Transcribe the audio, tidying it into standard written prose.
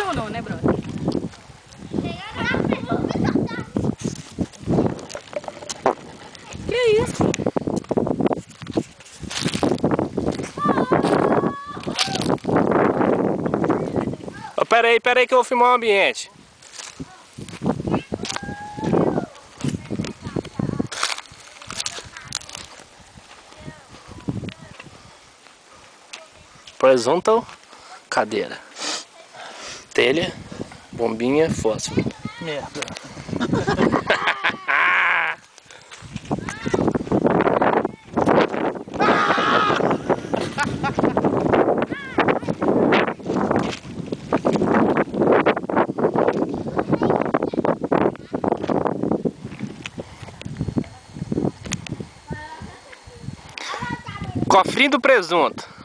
ou não, né, brother? Que isso? Oh, pera aí que eu vou filmar o ambiente. Horizontal, cadeira, telha, bombinha, fósforo. Merda. Cofrinho do presunto.